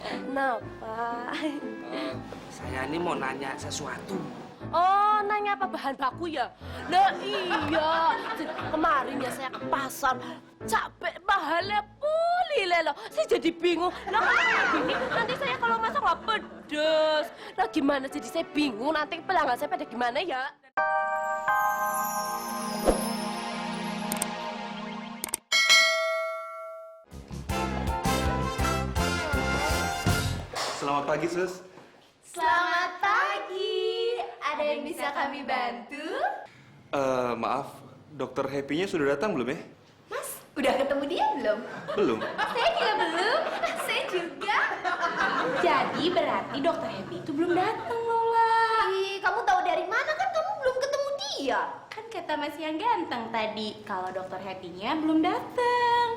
Kenapa? Saya ini mau nanya sesuatu. Oh, nanya apa bahan baku ya? Nah iya, kemarin ya saya ke pasar, capek mahalnya pulih loh. Saya jadi bingung, nah kalau kayak gini nanti saya kalau masak nggak pedes. Nah gimana, jadi saya bingung nanti pelanggan saya pada gimana ya? Selamat pagi, Sus. Selamat pagi. Ada yang bisa kami bantu? Maaf, Dokter Happy-nya sudah datang belum ya? Mas, udah ketemu dia belum? Belum. Saya juga belum. Saya juga. Jadi berarti dokter Happy itu belum datang, Lola. Ih, kamu tahu dari mana kan kamu belum ketemu dia? Kan kata Mas yang ganteng tadi kalau dokter Happy-nya belum datang.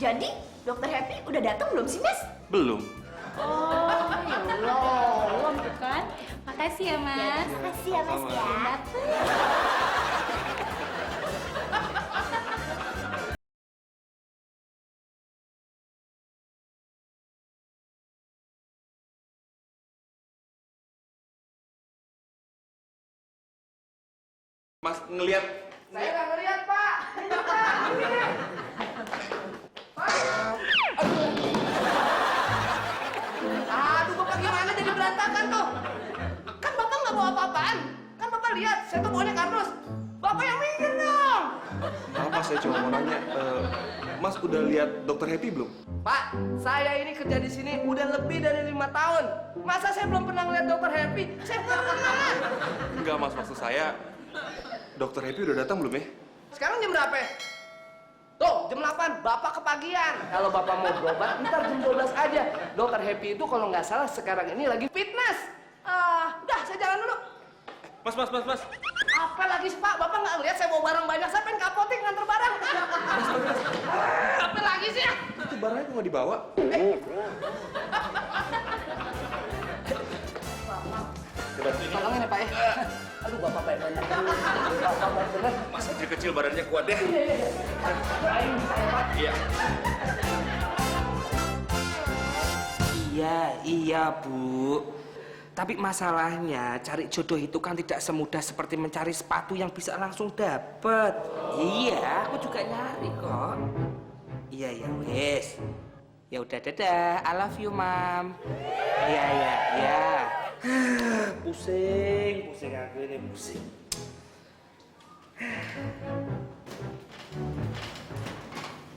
Jadi dokter Happy udah datang belum sih, Mas? Belum. Oh, ya belum kan? Makasih ya, Mas. Makasih ya Mas ya. Mas ngelihat. Saya nggak ngeliat, Pak. Aduh, Bapak gimana jadi berantakan tuh? Kan Bapak nggak bawa apa-apaan. Kan Bapak lihat, saya tuh bawanya kardus. Bapak yang minggir dong. Maaf, Mas, saya cuma mau nanya. Mas udah lihat Dokter Happy belum? Pak, saya ini kerja di sini udah lebih dari 5 tahun. Masa saya belum pernah ngeliat Dokter Happy? Saya pernah. Enggak, Mas. Maksud saya, Dokter Happy udah datang belum ya? Sekarang jam berapa? Tuh, jam 8, Bapak kepagian. Kalau Bapak mau berobat, ntar jam 12 aja. Dokter Happy itu kalau nggak salah sekarang ini lagi fitness. Udah, saya jalan dulu. Mas. Apa lagi sih, Pak? Bapak nggak ngeliat saya bawa barang banyak. Saya pengen ke apotek nganter barang. Apa lagi sih? Itu barangnya kok nggak dibawa? Tolongin ya, Pak ya. Aduh, Bapak baik banget. Bapak baik banget. Mas kecil-kecil badannya kuat deh. Iya. Iya, Bu. Tapi masalahnya cari jodoh itu kan tidak semudah seperti mencari sepatu yang bisa langsung dapet. Iya, aku juga nyari kok. Iya, ya wes. Ya udah, dadah. I love you, Mam. Iya. Pusing aku ini pusing.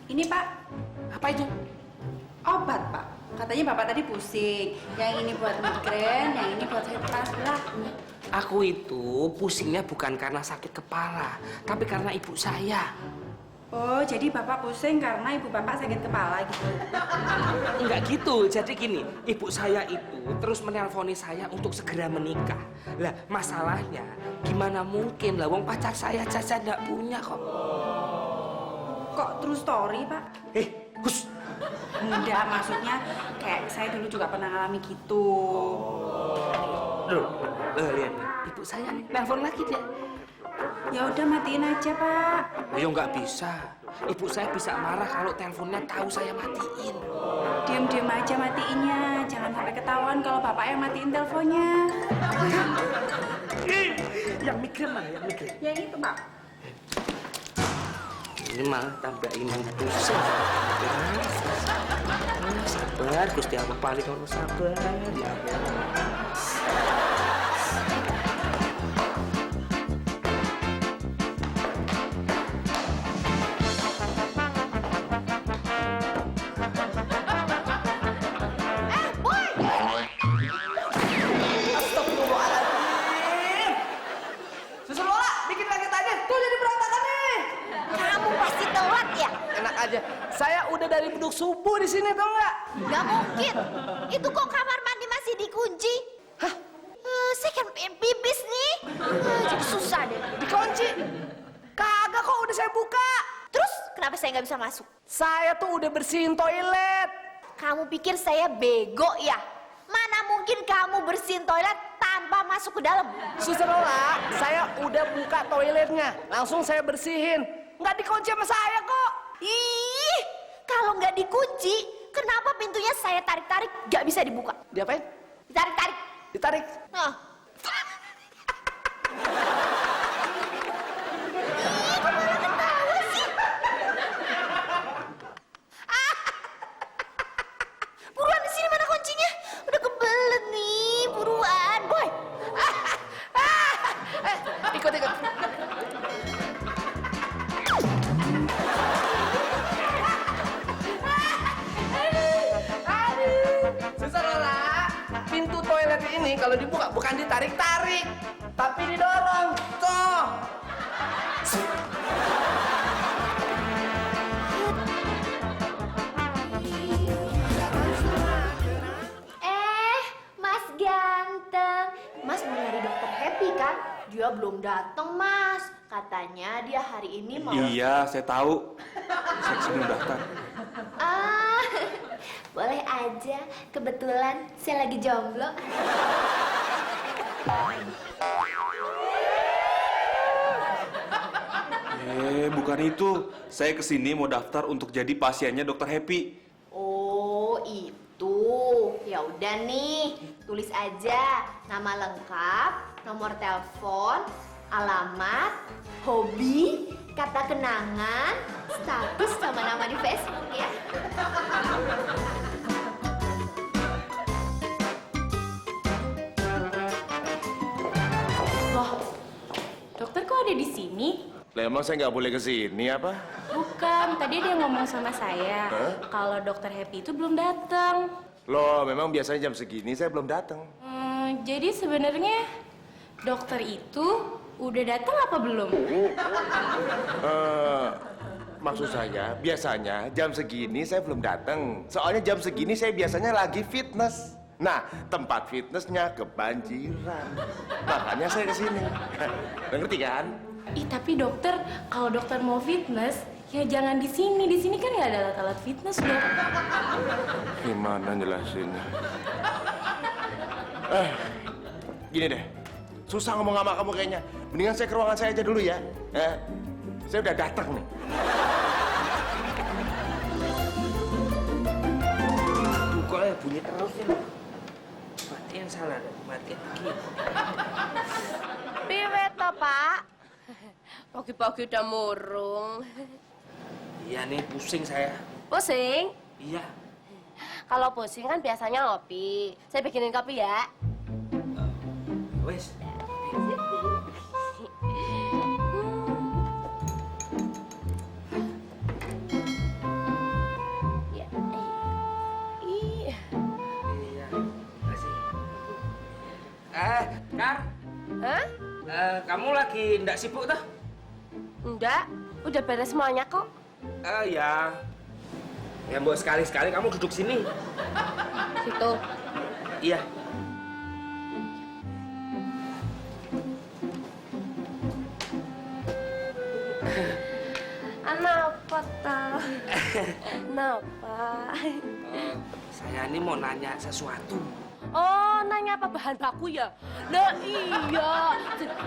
Ini Pak, Apa itu? obat Pak. Katanya Bapak tadi pusing. Yang ini buat migrain, yang ini buat sakit kepala sebelah. Aku itu pusingnya bukan karena sakit kepala, tapi karena ibu saya. Oh, jadi Bapak pusing karena ibu Bapak sakit kepala gitu. Enggak gitu, jadi gini, ibu saya itu terus menelponi saya untuk segera menikah. Lah, masalahnya gimana mungkin lah, wong pacar saya Caca enggak punya kok. Kok true story Pak? Gus. Enggak, maksudnya kayak saya dulu juga pernah ngalami gitu. Loh, lihat, ibu saya nih, telepon lagi dia. Ya udah matiin aja Pak. Ya nggak bisa. Ibu saya bisa marah kalau teleponnya tahu saya matiin. Diam-diam aja matiinnya. Jangan sampai ketahuan kalau Bapak yang matiin teleponnya. Yang migrain mana? Yang migrain? Ya itu Pak. Ini malah tambahin pusing. Sabar, Gusti Allah paling kalau sabar. Ya Allah. Astagfirullahaladzim. Suster Lola, bikin kaget aja. Tuh jadi berantakan nih. Kamu pasti telat ya? Enak aja. Saya udah dari beduk subuh di sini, tau nggak? Gak mungkin. Itu kok kamar mandi masih dikunci? Hah? Saya kan pengen pipis nih. Jadi susah deh. Dikunci? Kagak kok, udah saya buka. Terus kenapa saya nggak bisa masuk? Saya tuh udah bersihin toilet. Kamu pikir saya bego ya? Mana mungkin kamu bersihin toilet tanpa masuk ke dalam? Suster Lola, saya udah buka toiletnya. Langsung saya bersihin. Nggak dikunci sama saya kok. Ih, kalau nggak dikunci, kenapa pintunya saya tarik-tarik gak bisa dibuka? Diapain? Ditarik-tarik. Ditarik. Nah. Buruan di sini, mana kuncinya? Udah kebelet nih, buruan, boy. Ikut. Susah Laura. Pintu toilet ini kalau dibuka bukan ditarik-tarik, tapi didorong. Tuh. Mas ganteng. Mas mau nyari dokter Happy kan? Dia belum datang, Mas. Katanya dia hari ini mau... Iya, saya tahu. Saya kesini daftar. Ah, boleh aja. Kebetulan saya lagi jomblo. Bukan itu. Saya kesini mau daftar untuk jadi pasiennya dokter Happy. Oh, itu. Ya udah nih, tulis aja nama lengkap, nomor telepon, alamat, hobi, kata kenangan, status sama nama di Facebook ya. Loh, dokter kok ada di sini? Lah emang saya nggak boleh ke sini apa? Bukan, tadi dia ngomong sama saya kalau dokter Happy itu belum datang. Loh, memang biasanya jam segini saya belum datang. Jadi sebenarnya dokter itu udah datang apa belum? Maksud saya, biasanya jam segini saya belum datang. Soalnya jam segini saya biasanya lagi fitness. Nah, tempat fitnessnya kebanjiran. Makanya saya ke sini. Ngerti kan? Ih, tapi dokter, kalau dokter mau fitness, ya jangan di sini. Di sini kan nggak ada alat-alat fitness, dok. Gimana jelasinnya? Gini deh. Susah ngomong sama kamu kayaknya. Mendingan saya ke ruangan saya aja dulu ya. Saya udah datang nih. Kok ya bunyi terus ini? Mati yang salah, mati lagi. Piwe toh, Pak? Pagi-pagi udah murung. Iya nih, pusing saya. Pusing? Iya. Kalau pusing kan biasanya ngopi. Saya bikinin kopi ya. Wes. Ya. Iya. Iya. Kasih. Kar. Hah? Kamu lagi ndak sibuk toh? Enggak, udah beres semuanya kok. Ya. Ya, mbok sekali-sekali kamu duduk sini. Situ. Iya. Kenapa tau? Kenapa? Saya ini mau nanya sesuatu. Oh, nanya apa bahan baku ya? Lah iya,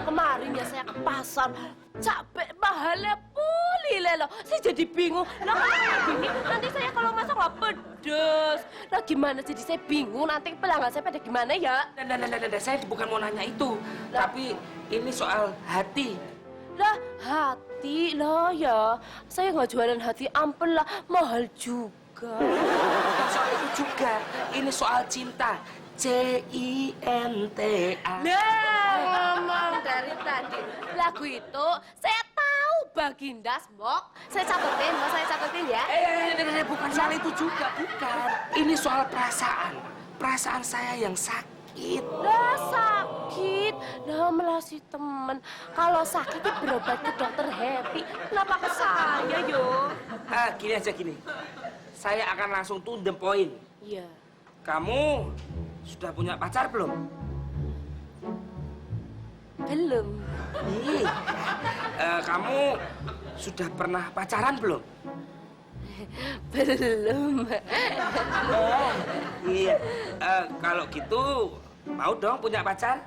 kemarin ya saya ke pasar, capek mahalnya pulih loh. Saya jadi bingung. Lah kayak gini, nanti saya kalau masak nggak pedes. Lah gimana? Jadi saya bingung nanti pelanggan saya pada gimana ya? Nah, saya bukan mau nanya itu. Tapi ini soal hati. Lah hati lah ya, saya nggak jualan hati ampel lah, mahal juga. Bukan soal itu juga. Ini soal cinta. CINTA. Nah, ngomong dari tadi lagu itu saya tahu Baginda Smok. Saya catetin, mau saya catetin ya? Bukan soal itu juga, bukan. Ini soal perasaan. Perasaan saya yang sakit. Lah sakit, lah melasi temen. Kalau sakit itu berobat ke dokter Happy. Kenapa ke saya yo? Gini aja gini. Saya akan langsung to the point. Iya. Kamu sudah punya pacar belum? Belum. Ih, kamu sudah pernah pacaran belum? Belum. Iya. Kalau gitu mau dong punya pacar?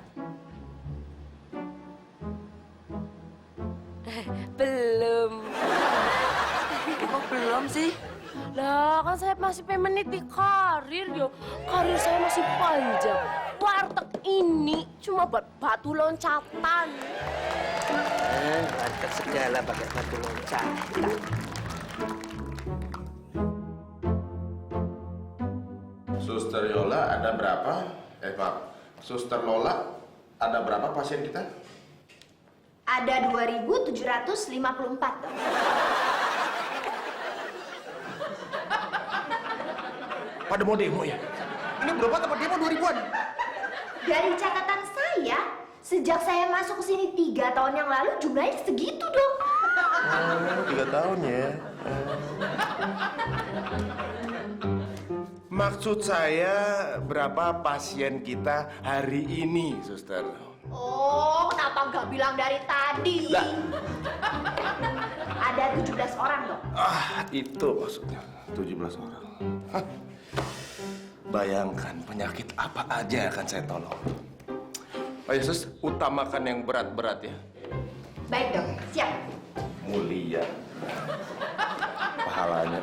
Belum. Kok belum sih? Lah kan saya masih pengen meniti karir yo. Karir saya masih panjang. Warteg ini cuma buat batu loncatan. Warteg segala pakai batu loncatan. Suster Yola ada berapa? Maaf. Suster Lola ada berapa pasien kita? Ada 2.754, Dok. Pada mau demo ya? Ini berapa tempat demo 2000-an? Dari catatan saya, sejak saya masuk ke sini 3 tahun yang lalu jumlahnya segitu, Dok. 3 tahun ya. Maksud saya berapa pasien kita hari ini, suster? Oh, kenapa nggak bilang dari tadi? Lah. Ada 17 orang, Dok. Itu maksudnya 17 orang. Hah. Bayangkan penyakit apa aja akan saya tolong. Ayo sus, utamakan yang berat-berat ya. Baik, Dok. Siap. Mulia. Pahalanya.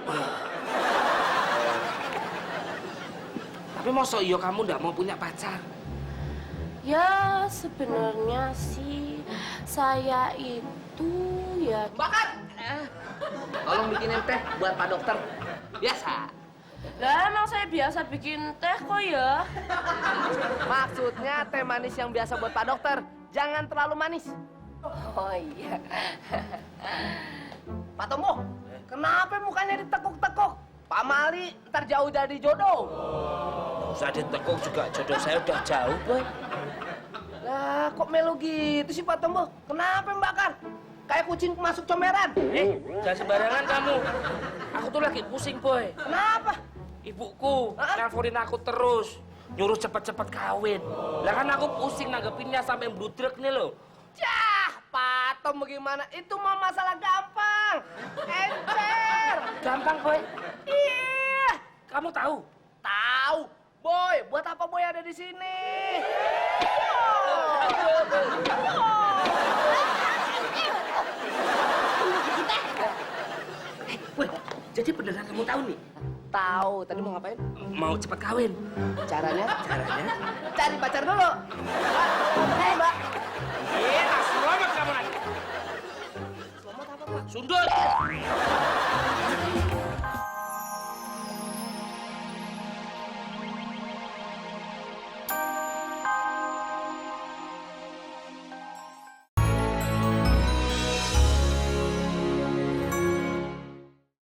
Tapi masa iya kamu nggak mau punya pacar? Ya sebenarnya sih saya itu ya. Bahkan, tolong bikinin teh buat Pak Dokter. Biasa. Lah emang saya biasa bikin teh kok ya. Maksudnya teh manis yang biasa buat Pak Dokter. Jangan terlalu manis. Oh iya. Pak Tombo, kenapa mukanya ditekuk-tekuk? Pak Mali ntar jauh jadi jodoh. Nggak usah ditekuk juga, jodoh saya udah jauh, Boy. Lah, kok melu gitu sih Pak Tombo? Kenapa Mbak Kar? Kayak kucing masuk comberan. Jangan sembarangan kamu. Aku tuh lagi pusing, Boy. Kenapa? Ibuku nelfonin aku terus, nyuruh cepet-cepet kawin. Lah kan aku pusing nanggepinnya sampai bludrek nih loh. Cah, Pak Tombo gimana? Itu mah masalah gampang. Encer. Gampang, Boy. Iya. Kamu tahu? Tahu. Boy, buat apa Boy ada di sini? Boy, jadi beneran kamu tahu nih? Tahu, tadi mau ngapain? Mau cepet kawin. Caranya? Caranya? Cari pacar dulu. Hei, Mbak.